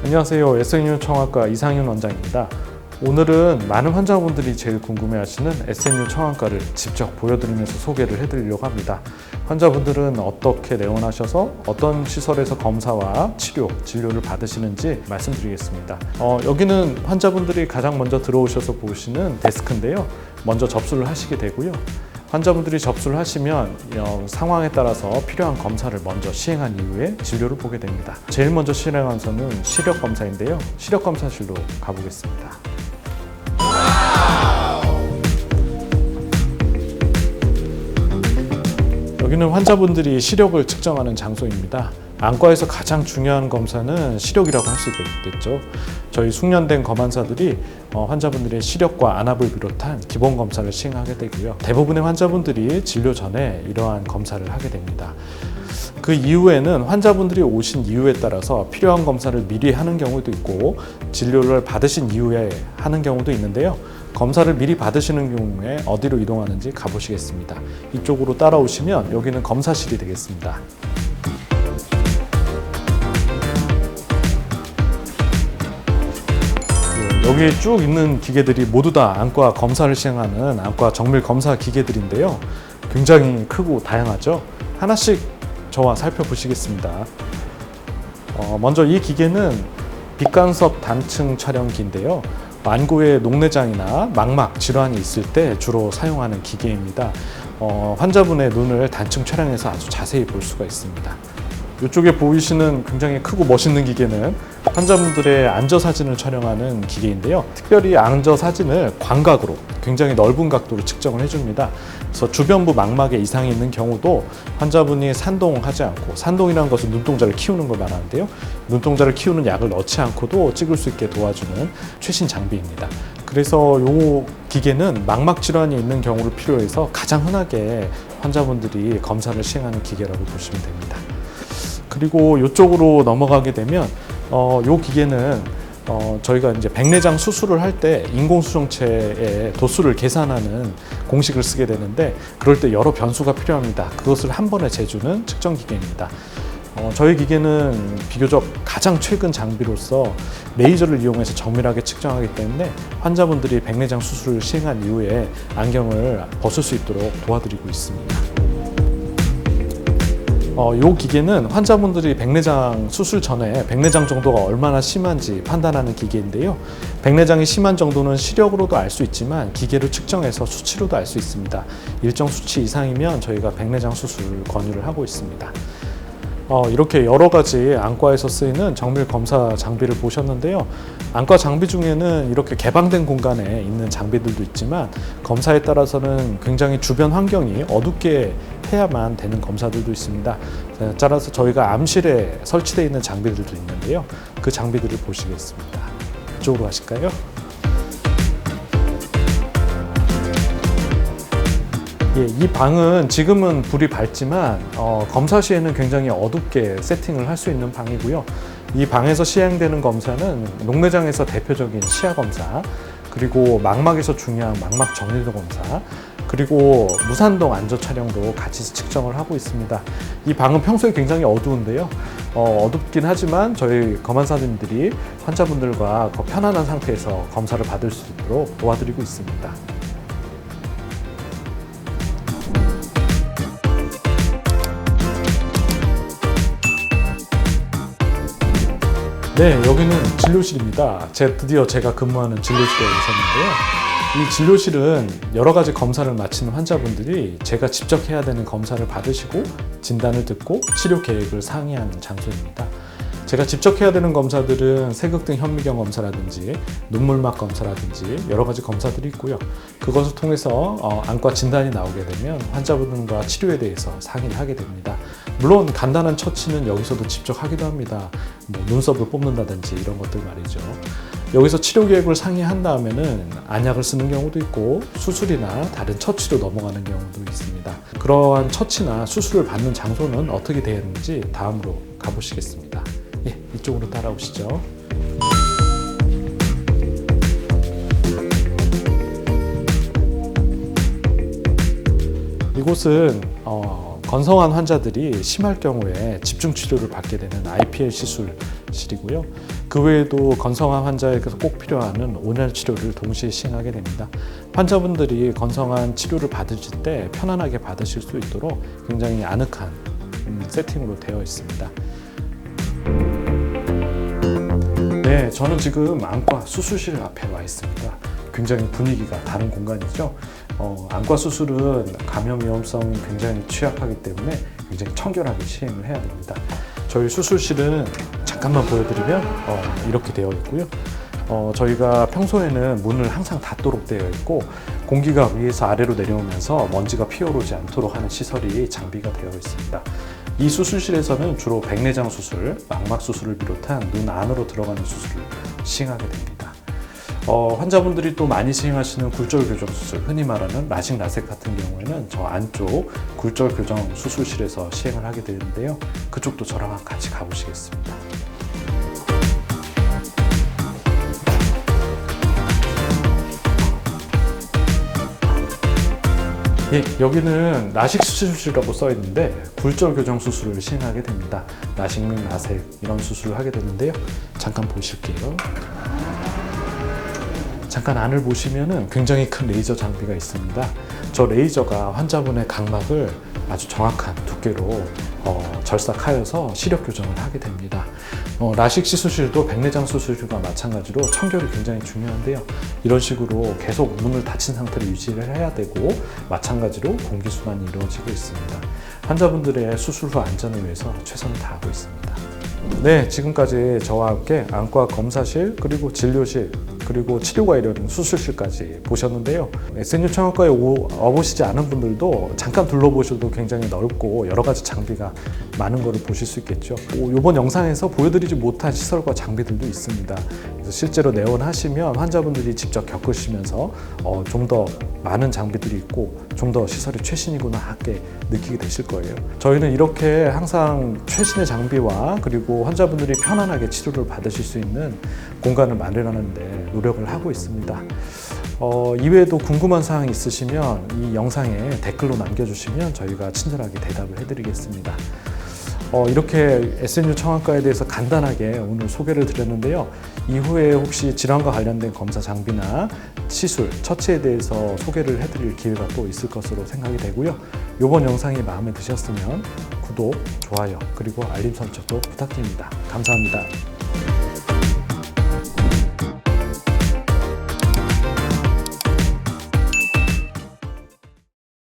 안녕하세요. SNU 청안과 이상윤 원장입니다. 오늘은 많은 환자분들이 제일 궁금해하시는 SNU 청안과를 직접 보여드리면서 소개를 해드리려고 합니다. 환자분들은 어떻게 내원하셔서 어떤 시설에서 검사와 진료를 받으시는지 말씀드리겠습니다. 여기는 환자분들이 가장 먼저 들어오셔서 보시는 데스크인데요. 먼저 접수를 하시게 되고요. 환자분들이 접수를 하시면 상황에 따라서 필요한 검사를 먼저 시행한 이후에 진료를 보게 됩니다. 제일 먼저 시행한 것은 시력 검사인데요. 시력 검사실로 가보겠습니다. 여기는 환자분들이 시력을 측정하는 장소입니다. 안과에서 가장 중요한 검사는 시력이라고 할 수 있겠죠. 저희 숙련된 검안사들이 환자분들의 시력과 안압을 비롯한 기본 검사를 시행하게 되고요. 대부분의 환자분들이 진료 전에 이러한 검사를 하게 됩니다. 그 이후에는 환자분들이 오신 이유에 따라서 필요한 검사를 미리 하는 경우도 있고 진료를 받으신 이후에 하는 경우도 있는데요. 검사를 미리 받으시는 경우에 어디로 이동하는지 가보시겠습니다. 이쪽으로 따라오시면 여기는 검사실이 되겠습니다. 여기에 쭉 있는 기계들이 모두 다 안과 검사를 시행하는 안과 정밀 검사 기계들인데요. 굉장히 크고 다양하죠. 하나씩 저와 살펴보시겠습니다. 먼저 이 기계는 빛간섭 단층 촬영기인데요. 완구의 녹내장이나 망막 질환이 있을 때 주로 사용하는 기계입니다. 환자분의 눈을 단층 촬영해서 아주 자세히 볼 수가 있습니다. 이쪽에 보이시는 굉장히 크고 멋있는 기계는 환자분들의 안저 사진을 촬영하는 기계인데요. 특별히 안저 사진을 광각으로 굉장히 넓은 각도로 측정을 해줍니다. 그래서 주변부 망막에 이상이 있는 경우도 환자분이 산동하지 않고, 산동이라는 것은 눈동자를 키우는 걸 말하는데요. 눈동자를 키우는 약을 넣지 않고도 찍을 수 있게 도와주는 최신 장비입니다. 그래서 이 기계는 망막 질환이 있는 경우를 필요로 해서 가장 흔하게 환자분들이 검사를 시행하는 기계라고 보시면 됩니다. 그리고 이쪽으로 넘어가게 되면 이 기계는 저희가 이제 백내장 수술을 할 때 인공수정체의 도수를 계산하는 공식을 쓰게 되는데 그럴 때 여러 변수가 필요합니다. 그것을 한 번에 재주는 측정 기계입니다. 저희 기계는 비교적 가장 최근 장비로서 레이저를 이용해서 정밀하게 측정하기 때문에 환자분들이 백내장 수술을 시행한 이후에 안경을 벗을 수 있도록 도와드리고 있습니다. 이 기계는 환자분들이 백내장 수술 전에 백내장 정도가 얼마나 심한지 판단하는 기계인데요. 백내장이 심한 정도는 시력으로도 알 수 있지만 기계로 측정해서 수치로도 알 수 있습니다. 일정 수치 이상이면 저희가 백내장 수술을 권유를 하고 있습니다. 이렇게 여러 가지 안과에서 쓰이는 정밀 검사 장비를 보셨는데요. 안과 장비 중에는 이렇게 개방된 공간에 있는 장비들도 있지만 검사에 따라서는 굉장히 주변 환경이 어둡게 해야만 되는 검사들도 있습니다. 따라서 저희가 암실에 설치되어 있는 장비들도 있는데요. 그 장비들을 보시겠습니다. 이쪽으로 가실까요? 이 방은 지금은 불이 밝지만 검사 시에는 굉장히 어둡게 세팅을 할 수 있는 방이고요. 이 방에서 시행되는 검사는 녹내장에서 대표적인 시야 검사, 그리고 망막에서 중요한 망막 정밀도 검사, 그리고 무산동 안저 촬영도 같이 측정을 하고 있습니다. 이 방은 평소에 굉장히 어두운데요. 어둡긴 하지만 저희 검안사님들이 환자분들과 편안한 상태에서 검사를 받을 수 있도록 도와드리고 있습니다. 네, 여기는 진료실입니다. 드디어 제가 근무하는 진료실에 오셨는데요. 이 진료실은 여러 가지 검사를 마치는 환자분들이 제가 직접 해야 되는 검사를 받으시고 진단을 듣고 치료 계획을 상의하는 장소입니다. 제가 직접 해야 되는 검사들은 세극등 현미경 검사라든지 눈물막 검사라든지 여러 가지 검사들이 있고요. 그것을 통해서 안과 진단이 나오게 되면 환자분들과 치료에 대해서 상의를 하게 됩니다. 물론 간단한 처치는 여기서도 직접 하기도 합니다. 눈썹을 뽑는다든지 이런 것들 말이죠. 여기서 치료 계획을 상의한 다음에는 안약을 쓰는 경우도 있고 수술이나 다른 처치로 넘어가는 경우도 있습니다. 그러한 처치나 수술을 받는 장소는 어떻게 되는지 다음으로 가보시겠습니다. 이쪽으로 따라오시죠. 이곳은 건성환 환자들이 심할 경우에 집중 치료를 받게 되는 IPL 시술실이고요. 그 외에도 건성환 환자에게서 꼭 필요한 온열 치료를 동시에 시행하게 됩니다. 환자분들이 건성환 치료를 받으실 때 편안하게 받으실 수 있도록 굉장히 아늑한 세팅으로 되어 있습니다. 네, 저는 지금 안과 수술실 앞에 와 있습니다. 굉장히 분위기가 다른 공간이죠. 안과 수술은 감염 위험성이 굉장히 취약하기 때문에 굉장히 청결하게 시행을 해야 됩니다. 저희 수술실은 잠깐만 보여드리면 이렇게 되어 있고요. 저희가 평소에는 문을 항상 닫도록 되어 있고 공기가 위에서 아래로 내려오면서 먼지가 피어오르지 않도록 하는 시설이 장비가 되어 있습니다. 이 수술실에서는 주로 백내장 수술, 망막 수술을 비롯한 눈 안으로 들어가는 수술을 시행하게 됩니다. 환자분들이 또 많이 시행하시는 굴절 교정 수술, 흔히 말하는 라식 라섹 같은 경우에는 저 안쪽 굴절 교정 수술실에서 시행을 하게 되는데요. 그쪽도 저랑 같이 가보시겠습니다. 예, 여기는 라식 수술실이라고 써 있는데 굴절 교정 수술을 시행하게 됩니다. 라식 및 라섹 이런 수술을 하게 되는데요. 잠깐 보실게요. 잠깐 안을 보시면은 굉장히 큰 레이저 장비가 있습니다. 저 레이저가 환자분의 각막을 아주 정확한 두께로 절삭하여서 시력 교정을 하게 됩니다. 라식 시술실도 백내장 수술실과 마찬가지로 청결이 굉장히 중요한데요. 이런 식으로 계속 문을 닫힌 상태로 유지를 해야 되고 마찬가지로 공기순환이 이루어지고 있습니다. 환자분들의 수술 후 안전을 위해서 최선을 다하고 있습니다. 네, 지금까지 저와 함께 안과 검사실, 그리고 진료실, 그리고 치료가 이루어지는 수술실까지 보셨는데요. SNU 청안과에 와보시지 않은 분들도 잠깐 둘러보셔도 굉장히 넓고 여러 가지 장비가 많은 것을 보실 수 있겠죠. 이번 영상에서 보여드리지 못한 시설과 장비들도 있습니다. 그래서 실제로 내원하시면 환자분들이 직접 겪으시면서 좀 더 많은 장비들이 있고 좀 더 시설이 최신이구나 하게 느끼게 되실 거예요. 저희는 이렇게 항상 최신의 장비와 그리고 환자분들이 편안하게 치료를 받으실 수 있는 공간을 마련하는 데 노력을 하고 있습니다. 이외에도 궁금한 사항이 있으시면 이 영상에 댓글로 남겨주시면 저희가 친절하게 대답을 해드리겠습니다. 이렇게 SNU 청안과에 대해서 간단하게 오늘 소개를 드렸는데요. 이후에 혹시 질환과 관련된 검사 장비나 시술, 처치에 대해서 소개를 해드릴 기회가 또 있을 것으로 생각이 되고요. 이번 영상이 마음에 드셨으면 구독, 좋아요, 그리고 알림 설정도 부탁드립니다. 감사합니다.